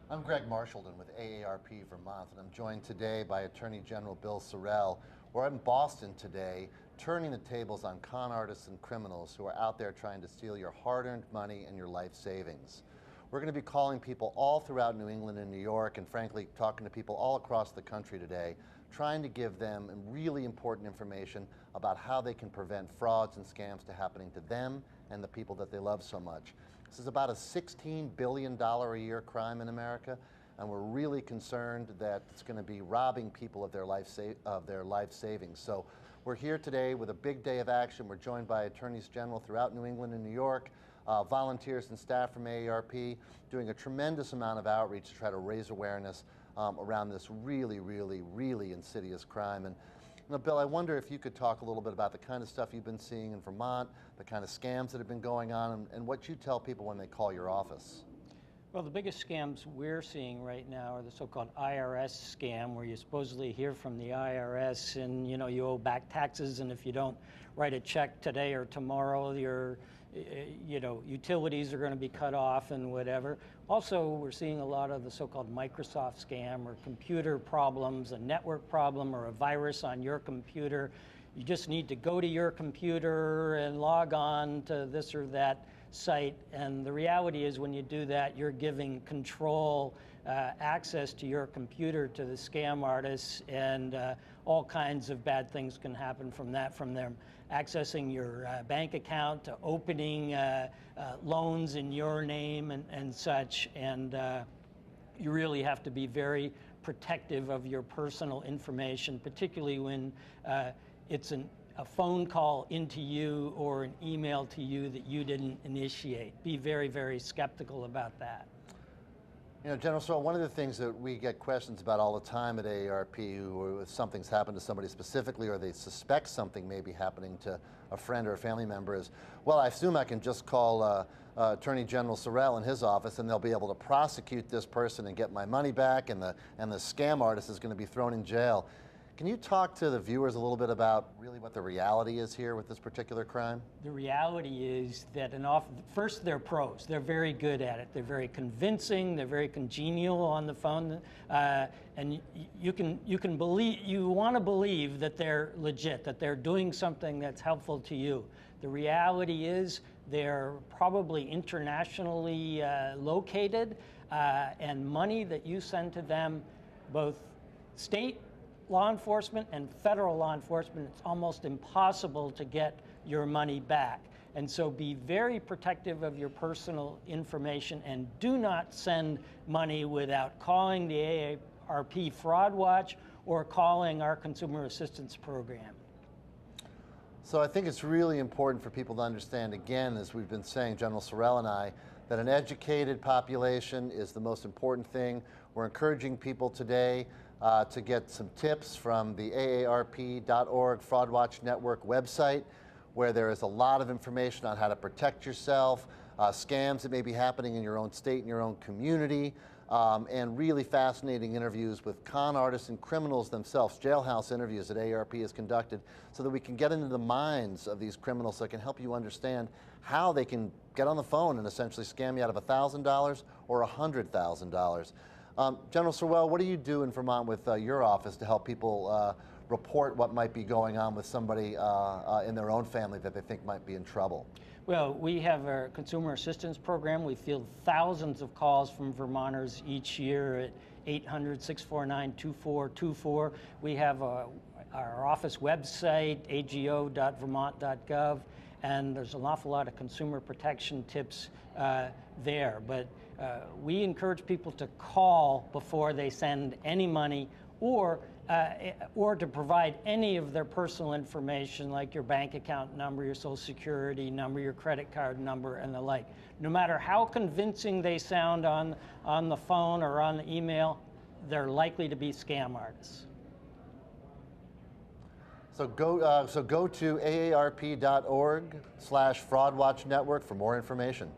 I'm Greg Marshallton with AARP Vermont, and I'm joined today by Attorney General Bill Sorrell. We're in Boston today, turning the tables on con artists and criminals who are out there trying to steal your hard-earned money and your life savings. We're going to be calling people all throughout New England and New York, and frankly, talking to people all across the country today, trying to give them really important information about how they can prevent frauds and scams to happening to them and the people that they love so much. This is about a $16 billion a year crime in America, and we're really concerned that it's going to be robbing people of their life savings. So we're here today with a big day of action. We're joined by attorneys general throughout New England and New York, volunteers and staff from AARP, doing a tremendous amount of outreach to try to raise awareness around this really insidious crime. And Bill, I wonder if you could talk a little bit about the kind of stuff you've been seeing in Vermont, the kind of scams that have been going on, and what you tell people when they call your office. Well, the biggest scams we're seeing right now are the so-called IRS scam, where you supposedly hear from the IRS and you owe back taxes, and if you don't write a check today or tomorrow, your utilities are going to be cut off and whatever. Also, we're seeing a lot of the so-called Microsoft scam, or computer problems, a network problem or a virus on your computer. You just need to go to your computer and log on to this or that site, and the reality is when you do that, you're giving control, access to your computer to the scam artists, and all kinds of bad things can happen from that, from them accessing your bank account to opening loans in your name and such. And you really have to be very protective of your personal information, particularly when it's a phone call into you or an email to you that you didn't initiate. Be very skeptical about that. General Sorrell, one of the things that we get questions about all the time at AARP, or if something's happened to somebody specifically, or they suspect something may be happening to a friend or a family member, is, well, I assume I can just call Attorney General Sorrell in his office, and they'll be able to prosecute this person and get my money back, and the scam artist is going to be thrown in jail. Can you talk to the viewers a little bit about really what the reality is here with this particular crime? The reality is that first, they're pros. They're very good at it. They're very convincing. They're very congenial on the phone, and you want to believe that they're legit, that they're doing something that's helpful to you. The reality is they're probably internationally located, and money that you send to them, both state law enforcement and federal law enforcement, it's almost impossible to get your money back. And so be very protective of your personal information, and do not send money without calling the AARP Fraud Watch or calling our Consumer Assistance Program. So I think it's really important for people to understand, again, as we've been saying, General Sorrell and I, that an educated population is the most important thing. We're encouraging people today to get some tips from the AARP.org Fraud Watch Network website, where there is a lot of information on how to protect yourself, scams that may be happening in your own state and your own community, and really fascinating interviews with con artists and criminals themselves, jailhouse interviews that AARP has conducted, so that we can get into the minds of these criminals, so it can help you understand how they can get on the phone and essentially scam you out of $1,000 or $100,000. General Sorrell, what do you do in Vermont with your office to help people report what might be going on with somebody in their own family that they think might be in trouble? Well, we have our Consumer Assistance Program. We field thousands of calls from Vermonters each year at 800-649-2424. We have our office website, ago.vermont.gov, and there's an awful lot of consumer protection tips there. But we encourage people to call before they send any money, or to provide any of their personal information, like your bank account number, your social security number, your credit card number, and the like. No matter how convincing they sound on the phone or on the email, they're likely to be scam artists. So go to aarp.org/fraudwatchnetwork for more information.